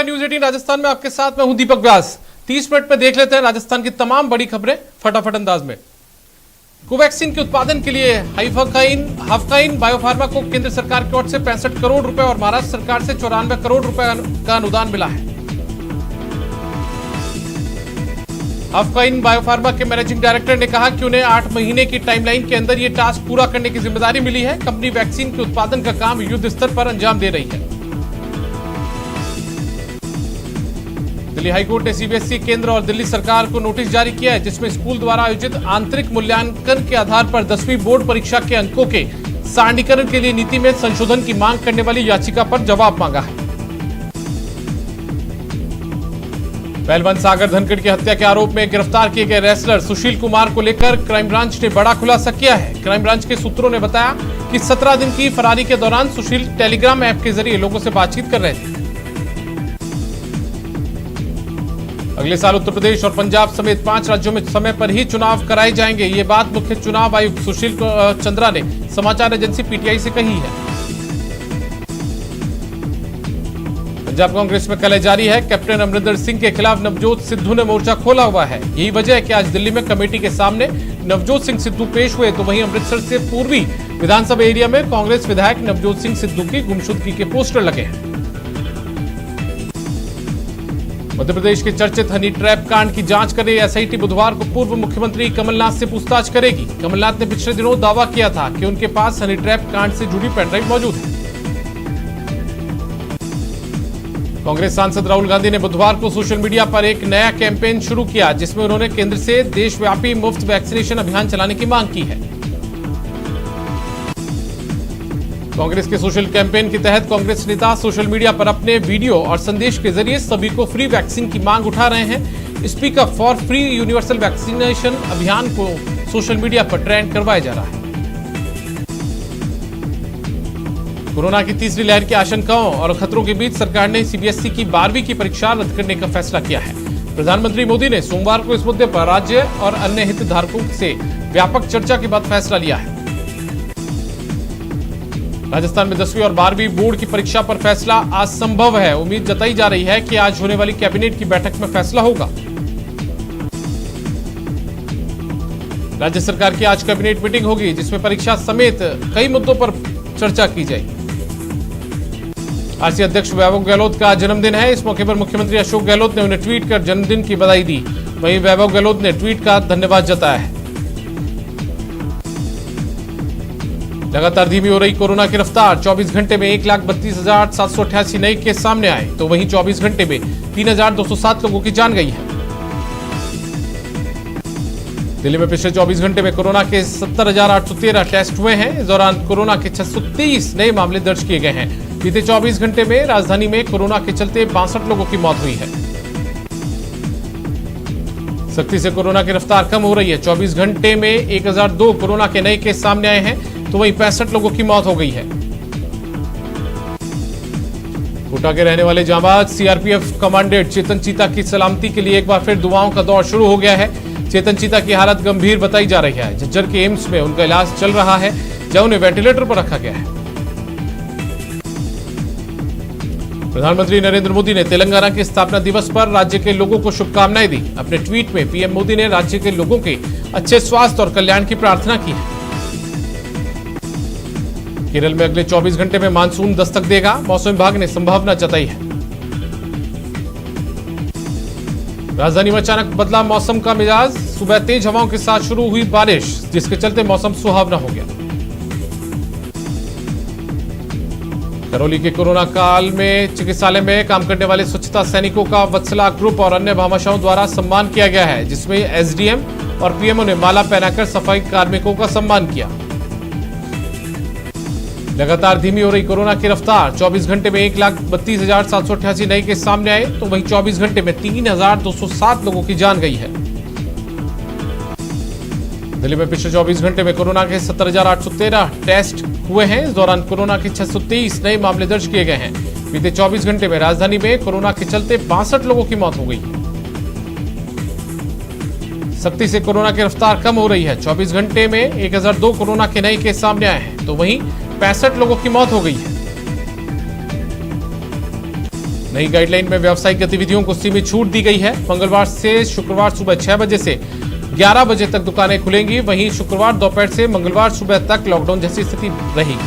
News 18 Rajasthan में आपके साथ मैं हूं दीपक व्यास। 30 मिनट में देख लेते हैं राजस्थान की तमाम बड़ी खबरें फटाफट अंदाज में। कोवैक्सीन के उत्पादन के लिए हाफकाइन बायोफार्मा को केंद्र सरकार की ओर से 65 करोड़ रुपए और महाराष्ट्र सरकार से 94 करोड़ रुपए का अनुदान मिला है। हाफकाइन बायोफार्मा के मैनेजिंग डायरेक्टर ने कहा कि उन्हें 8 महीने की टाइमलाइन के अंदर यह टास्क पूरा करने की जिम्मेदारी मिली है। कंपनी वैक्सीन के उत्पादन का काम युद्ध स्तर पर अंजाम दे रही है। दिल्ली हाईकोर्ट ने सीबीएसई केंद्र और दिल्ली सरकार को नोटिस जारी किया है, जिसमें स्कूल द्वारा आयोजित आंतरिक मूल्यांकन के आधार पर 10वीं बोर्ड परीक्षा के अंकों के सारणीकरण के लिए नीति में संशोधन की मांग करने वाली याचिका पर जवाब मांगा है। पहलवान सागर धनखड़ की हत्या के आरोप में गिरफ्तार किए गए रेसलर सुशील कुमार को लेकर क्राइम ब्रांच ने बड़ा खुलासा किया है। क्राइम ब्रांच के सूत्रों ने बताया कि 17 दिन की फरारी के दौरान सुशील टेलीग्राम ऐप के जरिए लोगों से बातचीत कर रहे थे। अगले साल उत्तर प्रदेश और पंजाब समेत 5 राज्यों में समय पर ही चुनाव कराए जाएंगे। ये बात मुख्य चुनाव आयुक्त सुशील चंद्रा ने समाचार एजेंसी पीटीआई से कही है। पंजाब कांग्रेस में कलह जारी है। कैप्टन अमरिंदर सिंह के खिलाफ नवजोत सिद्धू ने मोर्चा खोला हुआ है। यही वजह है कि आज दिल्ली में कमेटी के सामने नवजोत सिंह सिद्धू पेश हुए, तो वहीं अमृतसर से पूर्वी विधानसभा एरिया में कांग्रेस विधायक नवजोत सिंह सिद्धू की गुमशुदगी के पोस्टर लगे हैं। मध्य प्रदेश के चर्चित हनी ट्रैप कांड की जांच कर रही एसआईटी बुधवार को पूर्व मुख्यमंत्री कमलनाथ से पूछताछ करेगी। कमलनाथ ने पिछले दिनों दावा किया था कि उनके पास हनी ट्रैप कांड से जुड़ी पेनड्राइव मौजूद है। कांग्रेस सांसद राहुल गांधी ने बुधवार को सोशल मीडिया पर एक नया कैंपेन शुरू किया, जिसमें उन्होंने केंद्र से देशव्यापी मुफ्त वैक्सीनेशन अभियान चलाने की मांग की है। कांग्रेस के सोशल कैंपेन के तहत कांग्रेस नेता सोशल मीडिया पर अपने वीडियो और संदेश के जरिए सभी को फ्री वैक्सीन की मांग उठा रहे हैं। Speak up for free universal vaccination अभियान को सोशल मीडिया पर ट्रेंड करवाया जा रहा है। कोरोना की तीसरी लहर की आशंकाओं और खतरों के बीच सरकार ने सीबीएसई की 12वीं की परीक्षा रद्द करने का फैसला किया है। प्रधानमंत्री मोदी ने सोमवार को इस मुद्दे पर राज्य और अन्य हितधारकों से व्यापक चर्चा के बाद फैसला लिया है। राजस्थान में 10वीं और 12वीं बोर्ड की परीक्षा पर फैसला आज संभव है। उम्मीद जताई जा रही है कि आज होने वाली कैबिनेट की बैठक में फैसला होगा। राज्य सरकार की आज कैबिनेट मीटिंग होगी, जिसमें परीक्षा समेत कई मुद्दों पर चर्चा की जाएगी। आरसीए अध्यक्ष वैभव गहलोत का जन्मदिन है। इस मौके पर मुख्यमंत्री अशोक गहलोत ने उन्हें ट्वीट कर जन्मदिन की बधाई दी। वहीं वैभव गहलोत ने ट्वीट का धन्यवाद जताया है। लगातार धीमी हो रही कोरोना की रफ्तार। 24 घंटे में 1,32,788 नए केस सामने आए, तो वहीं 24 घंटे में 3,207 लोगों की जान गई है। दिल्ली में पिछले 24 घंटे में कोरोना के 70,813 टेस्ट हुए हैं। इस दौरान कोरोना के 623 नए मामले दर्ज किए गए हैं। बीते 24 घंटे में राजधानी में कोरोना के चलते 62 लोगों की मौत हुई है। सख्ती से कोरोना की रफ्तार कम हो रही है। 24 घंटे में 1002 कोरोना के नए केस सामने आए हैं, तो वहीं 65 लोगों की मौत हो गई है। कोटा के रहने वाले जांबाज सीआरपीएफ कमांडेंट चेतन चीता की सलामती के लिए एक बार फिर दुआओं का दौर शुरू हो गया है। चेतन चीता की हालत गंभीर बताई जा रही है। झज्जर के एम्स में उनका इलाज चल रहा है, जहां उन्हें वेंटिलेटर पर रखा गया है। प्रधानमंत्री नरेंद्र मोदी ने तेलंगाना के स्थापना दिवस पर राज्य के लोगों को शुभकामनाएं दी। अपने ट्वीट में पीएम मोदी ने राज्य के लोगों के अच्छे स्वास्थ्य और कल्याण की प्रार्थना की है। केरल में अगले 24 घंटे में मानसून दस्तक देगा, मौसम विभाग ने संभावना जताई है। राजधानी में अचानक बदला मौसम का मिजाज। सुबह तेज हवाओं के साथ शुरू हुई बारिश, जिसके चलते मौसम सुहावना हो गया। करौली के कोरोना काल में चिकित्सालय में काम करने वाले स्वच्छता सैनिकों का वत्सला ग्रुप और अन्य भामाशाहों द्वारा सम्मान किया गया है, जिसमें एसडीएम और पीएमओ ने माला पहनाकर सफाई कार्मिकों का सम्मान किया। लगातार धीमी हो रही कोरोना की रफ्तार। 24 घंटे में 1,32,788 नए केस सामने आए, तो वहीं 24 घंटे में 3,207 लोगों की जान गई है। दिल्ली में पिछले 24 घंटे में कोरोना के 70,813 टेस्ट हुए हैं। इस दौरान कोरोना के 623 नए मामले दर्ज किए गए हैं। बीते 24 घंटे में राजधानी में कोरोना के चलते 62 लोगों की मौत हो गई। सख्ती से कोरोना की रफ्तार कम हो रही है। 24 घंटे में 1002 कोरोना के नए केस सामने आए हैं, तो वहीं 65 लोगों की मौत हो गई है। नई गाइडलाइन में व्यावसायिक गतिविधियों को सीमित छूट दी गई है। मंगलवार से शुक्रवार सुबह 6 बजे से 11 बजे तक दुकानें खुलेंगी। वहीं शुक्रवार दोपहर से मंगलवार सुबह तक लॉकडाउन जैसी स्थिति रहेगी।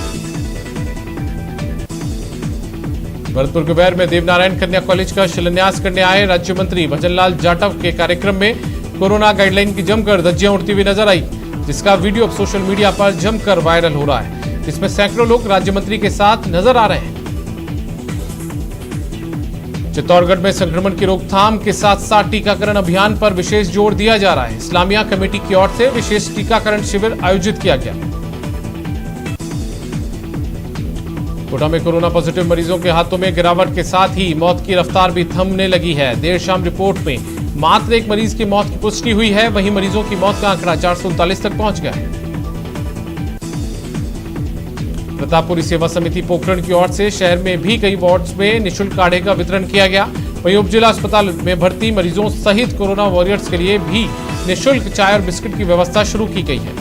भरतपुर के बैर में देवनारायण कन्या कॉलेज का शिलान्यास करने आए राज्य मंत्री भजनलाल जाटव के कार्यक्रम में कोरोना गाइडलाइन की जमकर धज्जियां उड़ती हुई नजर आई, जिसका वीडियो अब सोशल मीडिया पर जमकर वायरल हो रहा है। इसमें सैकड़ों लोग राज्य मंत्री के साथ नजर आ रहे हैं। चित्तौड़गढ़ में संक्रमण की रोकथाम के साथ साथ टीकाकरण अभियान पर विशेष जोर दिया जा रहा है। इस्लामिया कमेटी की ओर से विशेष टीकाकरण शिविर आयोजित किया गया। कोटा में कोरोना पॉजिटिव मरीजों के हाथों में गिरावट के साथ ही मौत की रफ्तार भी थमने लगी है। देर शाम रिपोर्ट में मात्र एक मरीज की मौत की पुष्टि हुई है। वहीं मरीजों की मौत का आंकड़ा 439 तक पहुंच गया है। प्रतापपुरी सेवा समिति पोखरण की ओर से शहर में भी कई वार्ड्स में निःशुल्क काढ़े का वितरण किया गया। वहीं उप जिला अस्पताल में भर्ती मरीजों सहित कोरोना वॉरियर्स के लिए भी निःशुल्क चाय और बिस्किट की व्यवस्था शुरू की गई है।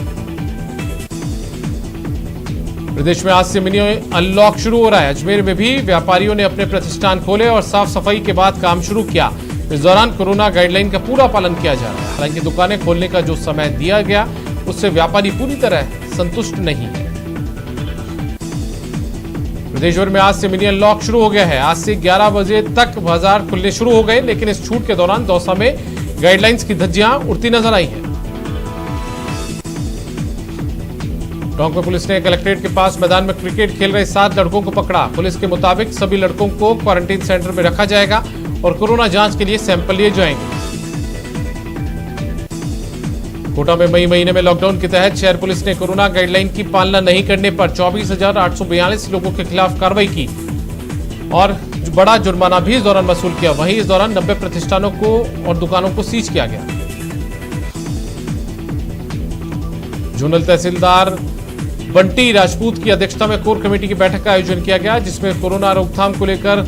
प्रदेश में आज से मिनी अनलॉक शुरू हो रहा है। अजमेर में भी व्यापारियों ने अपने प्रतिष्ठान खोले और साफ सफाई के बाद काम शुरू किया। इस दौरान कोरोना गाइडलाइन का पूरा पालन किया जा रहा है। हालांकि दुकानें खोलने का जो समय दिया गया उससे व्यापारी पूरी तरह संतुष्ट नहीं है। प्रदेश भर में आज से मिनी अनलॉक शुरू हो गया है। आज से 11 बजे तक बाजार खुलने शुरू हो गए, लेकिन इस छूट के दौरान दौसा में गाइडलाइंस की धज्जियां उड़ती नजर आई हैं। टोंक में पुलिस ने कलेक्ट्रेट के पास मैदान में क्रिकेट खेल रहे 7 लड़कों को पकड़ा। पुलिस के मुताबिक सभी लड़कों को क्वारंटीन सेंटर में रखा जाएगा और कोरोना जांच के लिए सैंपल लिए जाएंगे। कोटा में मई महीने में लॉकडाउन के तहत शहर पुलिस ने कोरोना गाइडलाइन की पालना नहीं करने पर 24,842 लोगों के खिलाफ कार्रवाई की और बड़ा जुर्माना भी इस दौरान वसूल किया। वहीं इस दौरान 90 प्रतिष्ठानों को और दुकानों को सीज किया गया। जोनल तहसीलदार बंटी राजपूत की अध्यक्षता में कोर कमेटी की बैठक का आयोजन किया गया, जिसमें कोरोना रोकथाम को लेकर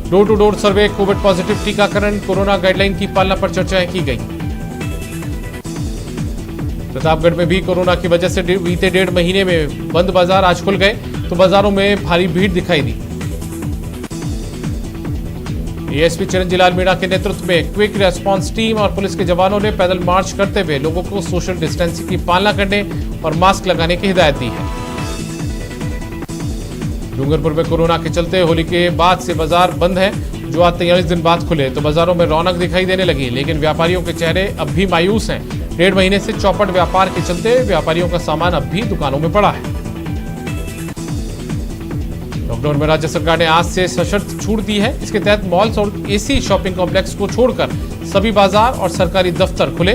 door to door survey, covid positive टीकाकरण, कोरोना गाइडलाइन की पालना पर चर्चाएं की गई। प्रतापगढ़ में भी कोरोना की वजह से बीते 1.5 महीने में बंद बाजार आज खुल गए तो बाजारों में भारी भीड़ दिखाई दी। एएसपी चिरंजीव लाल मीणा के नेतृत्व में क्विक रेस्पॉन्स टीम और पुलिस के जवानों ने पैदल मार्च करते हुए लोगों को सोशल डिस्टेंसिंग की पालना करने और मास्क लगाने की हिदायत दी है। डूंगरपुर में कोरोना के चलते होली के बाद से बाजार बंद है, जो आज 43 दिन बाद खुले तो बाजारों में रौनक दिखाई देने लगी, लेकिन व्यापारियों के चेहरे अब भी मायूस हैं। 1.5 महीने से चौपट व्यापार के चलते व्यापारियों का सामान अब भी दुकानों में पड़ा है। लॉकडाउन में राज्य सरकार ने आज से सशर्त छूट दी है। इसके तहत मॉल्स और एसी शॉपिंग कॉम्प्लेक्स को छोड़कर सभी बाजार और सरकारी दफ्तर खुले।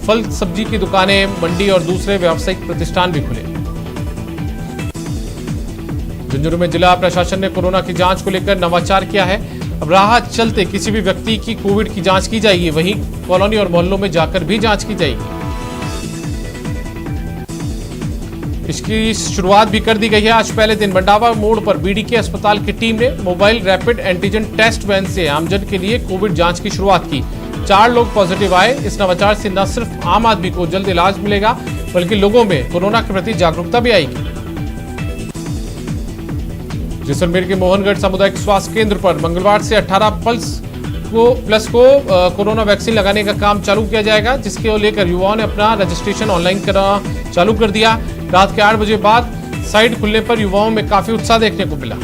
फल सब्जी की दुकानें, मंडी और दूसरे व्यावसायिक प्रतिष्ठान भी खुले। झुंझुनू में जिला प्रशासन ने कोरोना की जांच को लेकर नवाचार किया है। अब राह चलते किसी भी व्यक्ति की कोविड की जांच की जाएगी, वहीं कॉलोनी और मोहल्लों में जाकर भी जांच की जाएगी। इसकी शुरुआत भी कर दी गई है। आज पहले दिन मंडावा मोड़ पर बीडीके अस्पताल की टीम ने mobile rapid antigen test van से आमजन के लिए कोविड जांच की शुरुआत की। 4 लोग पॉजिटिव आए। इस नवाचार से न सिर्फ आम आदमी को जल्द इलाज मिलेगा, बल्कि लोगों में कोरोना के प्रति जागरूकता भी आएगी। जैसलमेर के मोहनगढ़ सामुदायिक स्वास्थ्य केंद्र पर मंगलवार से 18 प्लस को कोरोना वैक्सीन लगाने का काम चालू किया जाएगा, जिसके लेकर युवाओं ने अपना रजिस्ट्रेशन ऑनलाइन करना चालू कर दिया। रात के 8 बजे बाद साइट खुलने पर युवाओं में काफी उत्साह देखने को मिला।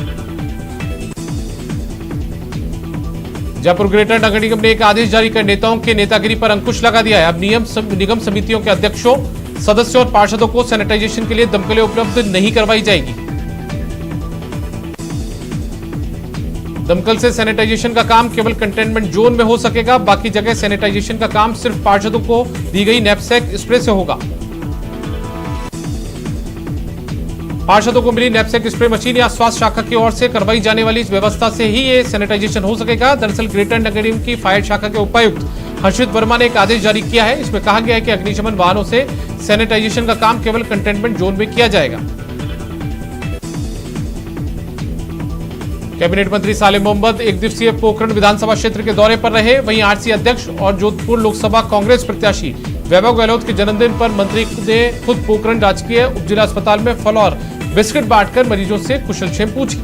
जयपुर ग्रेटर नगर निगम ने एक आदेश जारी कर नेताओं के नेतागिरी पर अंकुश लगा दिया है। अब निगम समितियों के अध्यक्षों, सदस्यों और पार्षदों को सैनिटाइजेशन के लिए दमकलें उपलब्ध नहीं करवाई जाएगी। दमकल से सैनिटाइजेशन का काम केवल कंटेनमेंट जोन में हो सकेगा। बाकी जगह सैनिटाइजेशन का काम सिर्फ पार्षदों को दी गई नैपसैक स्प्रे से होगा। पार्षदों को मिली नैपसैक स्प्रे मशीन या स्वास्थ्य शाखा की ओर से करवाई जाने वाली इस व्यवस्था से ही ये सैनिटाइजेशन हो सकेगा। दरअसल ग्रेटर नगर निगम की फायर शाखा के उपायुक्त हर्षित वर्मा ने एक आदेश जारी किया है। इसमें कहा गया है कि अग्निशमन वाहनों से सैनिटाइजेशन का काम केवल कंटेनमेंट जोन में किया जाएगा। कैबिनेट मंत्री सालेह मोहम्मद 1 दिवसीय पोखरण विधानसभा क्षेत्र के दौरे पर रहे। वहीं आरसी अध्यक्ष और जोधपुर लोकसभा कांग्रेस प्रत्याशी वैभव गहलोत के जन्मदिन पर मंत्री ने खुद पोखरण राजकीय उप जिला अस्पताल में फल और बिस्किट बांटकर मरीजों से कुशलक्षेम पूछी।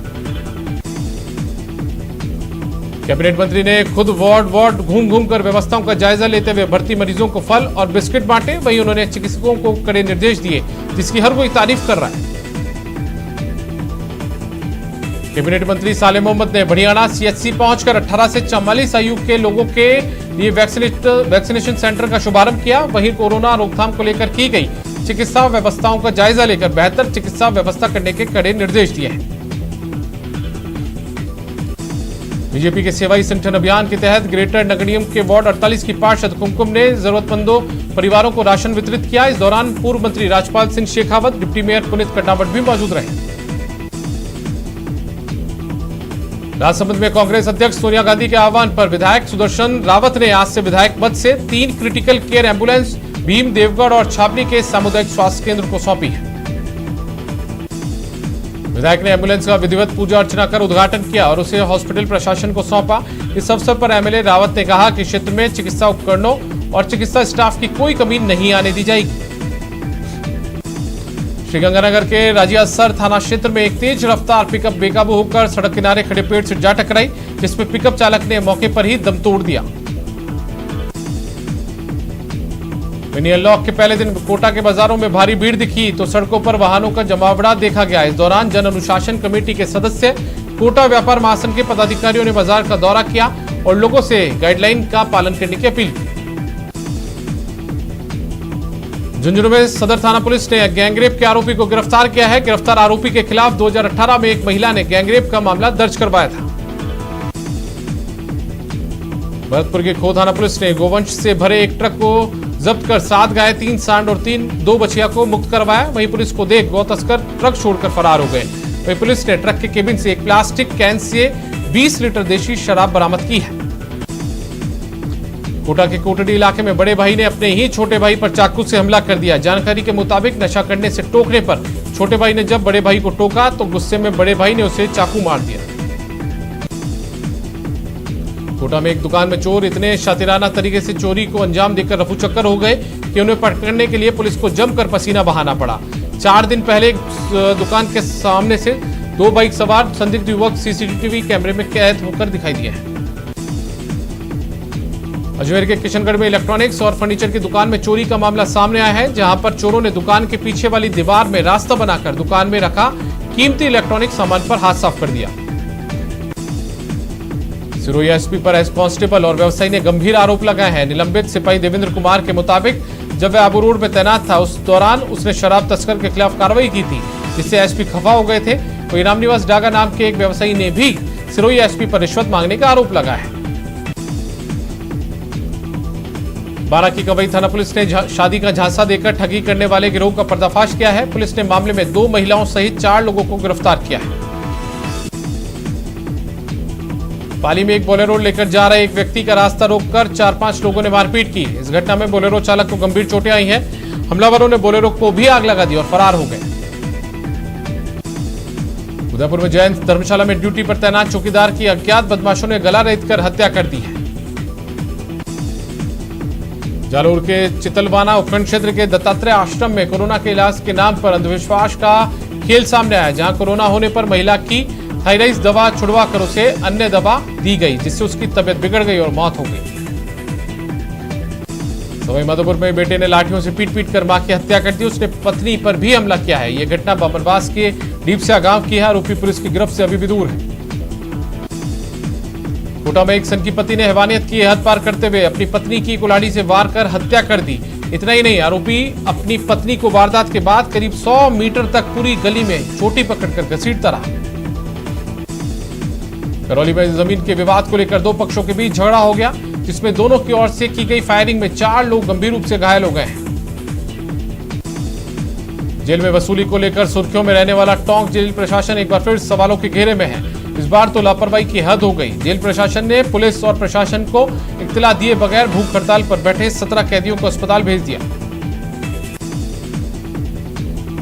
कैबिनेट मंत्री ने खुद वार्ड वार्ड घूम घूम कर व्यवस्थाओं का जायजा लेते हुए भर्ती मरीजों को फल और बिस्किट बांटे। वहीं उन्होंने चिकित्सकों को कड़े निर्देश दिए, जिसकी हर कोई तारीफ कर रहा है। कैबिनेट मंत्री साले मोहम्मद ने बढ़ियाना सीएचसी पहुंचकर 18 से 44 आयु के लोगों के लिए वैक्सीनेशन सेंटर का शुभारंभ किया। वहीं कोरोना रोकथाम को लेकर की गई चिकित्सा व्यवस्थाओं का जायजा लेकर बेहतर चिकित्सा व्यवस्था करने के कड़े निर्देश दिए हैं। बीजेपी के सेवाई संगठन अभियान के तहत ग्रेटर नगरियम के वार्ड 48 की पार्षद कुमकुम ने जरूरतमंदों परिवारों को राशन वितरित किया। इस दौरान पूर्व मंत्री राजपाल सिंह शेखावत, डिप्टी मेयर पुनीत कड्डावट भी मौजूद रहे। राजसमंद में कांग्रेस अध्यक्ष सोनिया गांधी के आह्वान पर विधायक सुदर्शन रावत ने आज से विधायक पद से 3 critical care ambulance Bhim, Deogarh और छावनी के सामुदायिक स्वास्थ्य केंद्र को सौंपी है। विधायक ने एम्बुलेंस का विधिवत पूजा अर्चना कर उद्घाटन किया और उसे हॉस्पिटल प्रशासन को सौंपा। इस अवसर पर एमएलए रावत ने कहा कि क्षेत्र में चिकित्सा उपकरणों और चिकित्सा स्टाफ की कोई कमी नहीं आने दी जाएगी। श्रीगंगानगर के राजियासर थाना क्षेत्र में एक तेज रफ्तार पिकअप बेकाबू होकर सड़क किनारे खड़े पेड़ से जा टकराई, जिसमें पिकअप चालक ने मौके पर ही दम तोड़ दिया। मिनी अनलॉक के पहले दिन कोटा के बाजारों में भारी भीड़ दिखी तो सड़कों पर वाहनों का जमावड़ा देखा गया। इस दौरान जन अनुशासन कमेटी के सदस्य, कोटा व्यापार महासंघ के पदाधिकारियों ने बाजार का दौरा किया और लोगों से गाइडलाइन का पालन करने की अपील की। झुंझुनू में सदर थाना पुलिस ने गैंगरेप के आरोपी को गिरफ्तार किया है। गिरफ्तार आरोपी के खिलाफ 2018 में एक महिला ने गैंगरेप का मामला दर्ज करवाया था। भरतपुर के खो थाना पुलिस ने गोवंश से भरे एक ट्रक को जब्त कर 7 गाय, 3 सांड और 2 बछिया को मुक्त करवाया। वहीं पुलिस को देख गौ तस्कर ट्रक छोड़कर फरार हो गए। वहीं पुलिस ने ट्रक के केबिन से एक प्लास्टिक कैन से 20 लीटर देशी शराब बरामद की है। कोटा के कोटड़ी इलाके में बड़े भाई ने अपने ही छोटे भाई पर चाकू से हमला कर दिया। जानकारी के मुताबिक नशा करने से टोकने पर छोटे भाई ने जब बड़े भाई को टोका तो गुस्से में बड़े भाई ने उसे चाकू मार दिया। कोटा में एक दुकान में चोर इतने शातिराना तरीके से चोरी को अंजाम देकर रफूचक्कर हो गए कि उन्हें पकड़ने के लिए पुलिस को जमकर पसीना बहाना पड़ा। 4 दिन पहले दुकान के सामने से 2 बाइक सवार संदिग्ध युवक सीसीटीवी कैमरे में कैद होकर दिखाई दिए हैं। अजमेर के किशनगढ़ में इलेक्ट्रॉनिक्स और फर्नीचर की दुकान में चोरी का मामला सामने आया है, जहां पर चोरों ने दुकान के पीछे वाली दीवार में रास्ता बनाकर दुकान में रखा कीमती इलेक्ट्रॉनिक सामान पर हाथ साफ कर दिया। सिरोही एसपी पर एस कांस्टेबल और व्यवसायी ने गंभीर आरोप लगाए हैं। निलंबित सिपाही देवेंद्र कुमार के मुताबिक जब वह आबू रोड में तैनात था उस दौरान उसने शराब तस्कर के खिलाफ कार्रवाई की थी, जिससे एसपी खफा हो गए थे। वहीं रामनिवास डागा नाम के एक व्यवसायी ने भी सिरोही एसपी पर रिश्वत मांगने का आरोप लगाया है। बारां की कवई थाना पुलिस ने शादी का झांसा देकर ठगी करने वाले गिरोह का पर्दाफाश किया है। पुलिस ने मामले में 2 महिलाओं सहित 4 लोगों को गिरफ्तार किया है। पाली में एक बोलेरो लेकर जा रहे एक व्यक्ति का रास्ता रोककर 4-5 लोगों ने मारपीट की। इस घटना में बोलेरो चालक को गंभीर चोटें आई हैं। हमलावरों ने बोलेरो को भी आग लगा दी और फरार हो गए। उदयपुर में जयंत धर्मशाला में ड्यूटी पर तैनात चौकीदार की अज्ञात बदमाशों ने गला रेतकर हत्या कर दी है। जालोर के चितलवाना उपखंड क्षेत्र के दत्तात्रेय आश्रम में कोरोना के इलाज के नाम पर अंधविश्वास का खेल सामने आया, जहां कोरोना होने पर महिला की थायराइड दवा छुड़वा कर उसे अन्य दवा दी गई, जिससे उसकी तबीयत बिगड़ गई और मौत हो गई। सवाई माधोपुर में बेटे ने लाठियों से पीट कर मां की हत्या कर दी। उसने पत्नी पर भी हमला किया है। यह घटना बमनवास के डीपसिया गांव की है। आरोपी पुलिस की गिरफ्त से अभी भी दूर है। कोटा में एक सन की पति ने हैवानियत की हद पार करते हुए अपनी पत्नी की कुल्हाड़ी से वार कर हत्या कर दी। इतना ही नहीं, आरोपी अपनी पत्नी को वारदात के बाद करीब 100 मीटर तक पूरी गली में चोटी पकड़कर घसीटता रहा। करौली में जमीन के विवाद को लेकर 2 पक्षों के बीच झगड़ा हो गया, जिसमें दोनों की ओर से की गई फायरिंग में 4 लोग गंभीर रूप से घायल हो गए हैं। जेल में वसूली को लेकर सुर्खियों में रहने वाला टोंक जेल प्रशासन एक बार फिर सवालों के घेरे में है। इस बार तो लापरवाही की हद हो गई। जेल प्रशासन ने पुलिस और प्रशासन को इत्तला दिए बगैर भूख हड़ताल पर बैठे 17 कैदियों को अस्पताल भेज दिया।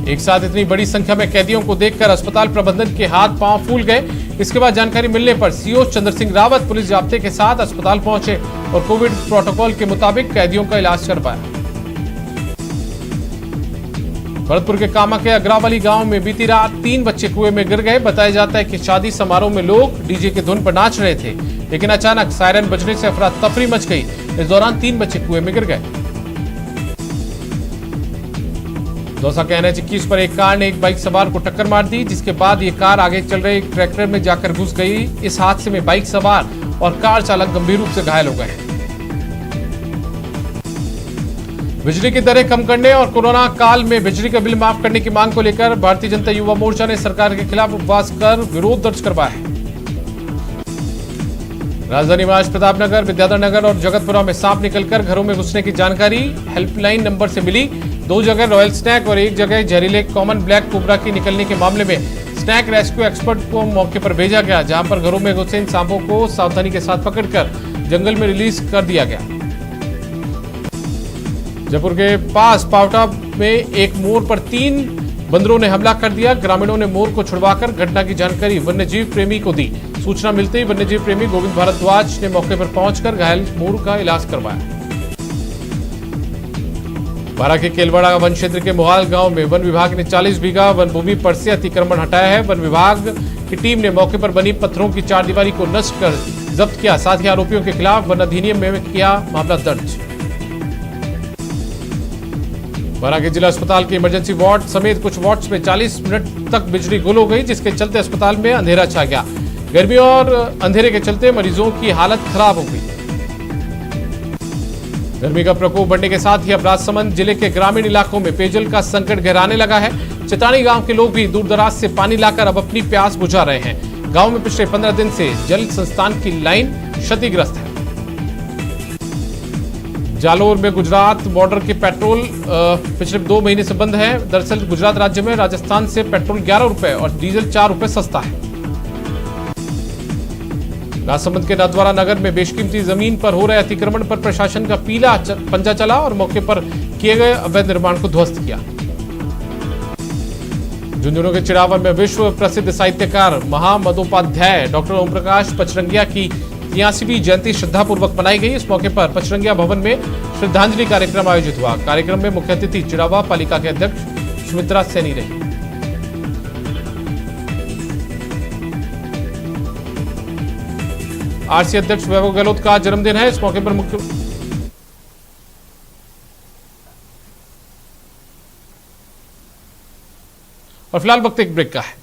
एक साथ इतनी बड़ी संख्या में कैदियों को देखकर अस्पताल प्रबंधन के हाथ पांव फूल गए। इसके बाद जानकारी मिलने पर सीओ चंद्र सिंह रावत पुलिस जाब्ते के साथ अस्पताल पहुंचे और कोविड प्रोटोकॉल के मुताबिक कैदियों का इलाज करवाया। भरतपुर के कामा के अग्रावली गांव में बीती रात 3 बच्चे कुएं में गिर गए। बताया जाता है कि शादी समारोह में लोग डीजे की धुन पर नाच रहे थे। लेकिन अचानक सायरन बजने से अफरा तफरी मच गई। इस दौरान 3 बच्चे कुएं में गिर गए। दौसा के NH 21 पर एक कार ने एक बाइक सवार को टक्कर मार दी, जिसके बाद ये कार आगे चल रहे एक ट्रैक्टर में जाकर घुस गई। इस हादसे में बाइक सवार और कार चालक गंभीर रूप से घायल हो गए। बिजली की दरें कम करने और कोरोना काल में बिजली का बिल माफ करने की मांग को लेकर भारतीय जनता युवा मोर्चा ने सरकार के खिलाफ उपवास कर विरोध दर्ज करवाया है। राजधानी में आज प्रतापनगर, विद्याधर नगर और जगतपुरा में सांप निकलकर घरों में घुसने की जानकारी हेल्पलाइन नंबर से मिली। 2 जगह रॉयल स्नैक और 1 जगह जहरीले कॉमन ब्लैक कोबरा के निकलने के मामले में स्नैक रेस्क्यू एक्सपर्ट को मौके पर भेजा गया, जहां पर घरों में घुसे इन सांपों को सावधानी के साथ पकड़कर जंगल में रिलीज कर दिया गया। जयपुर के पास पावटा में एक मोर पर 3 बंदरों ने हमला कर दिया। ग्रामीणों ने मोर को छुड़वाकर घटना की जानकारी वन्यजीव प्रेमी को दी। सूचना मिलते ही वन्यजीव प्रेमी गोविंद भारद्वाज ने मौके पर पहुंचकर घायल मोर का इलाज करवाया। बारां के केलवाड़ा वन क्षेत्र के मोहाल गांव में वन विभाग ने 40 बीघा वन भूमि पर से अतिक्रमण हटाया है। वन विभाग की टीम ने मौके पर बनी पत्थरों की चारदीवारी को नष्ट कर जब्त किया। साथ ही आरोपियों के खिलाफ वन अधिनियम में किया मामला दर्ज। बारां के जिला अस्पताल के इमरजेंसी वार्ड समेत कुछ वार्ड्स में 40 मिनट तक बिजली गुल हो गई, जिसके चलते अस्पताल में अंधेरा छा गया। गर्मी और अंधेरे के चलते मरीजों की हालत खराब हो गई। गर्मी का प्रकोप बढ़ने के साथ ही अब राजसमंद जिले के ग्रामीण इलाकों में पेयजल का संकट गहराने लगा है। चितानी गांव के लोग भी दूर दराज से पानी लाकर अब अपनी प्यास बुझा रहे हैं। गांव में पिछले 15 दिन से जल संस्थान की लाइन क्षतिग्रस्त है। जालोर में गुजरात बॉर्डर के पेट्रोल पिछले 2 महीने से बंद है। दरअसल गुजरात राज्य में राजस्थान से पेट्रोल 11 रुपए और डीजल 4 रुपए सस्ता है। राजसमंद के नाथद्वारा नगर में बेशकीमती जमीन पर हो रहे अतिक्रमण पर प्रशासन का पीला पंजा चला और मौके पर किए गए अवैध निर्माण को ध्वस्त किया। झुंझुनू के चिड़ावन में विश्व प्रसिद्ध साहित्यकार महामदोपाध्याय डॉक्टर ओम प्रकाश पचरंगिया की 83वीं जयंती श्रद्धापूर्वक मनाई गई। इस मौके पर पचरंगिया भवन में श्रद्धांजलि कार्यक्रम आयोजित हुआ। कार्यक्रम में मुख्य अतिथि चिड़ावा पालिका के अध्यक्ष सुमित्रा सैनी रही। आरसी अध्यक्ष वैभव गहलोत का जन्मदिन है। इस मौके पर मुख्य और फिलहाल वक्त एक ब्रेक का है।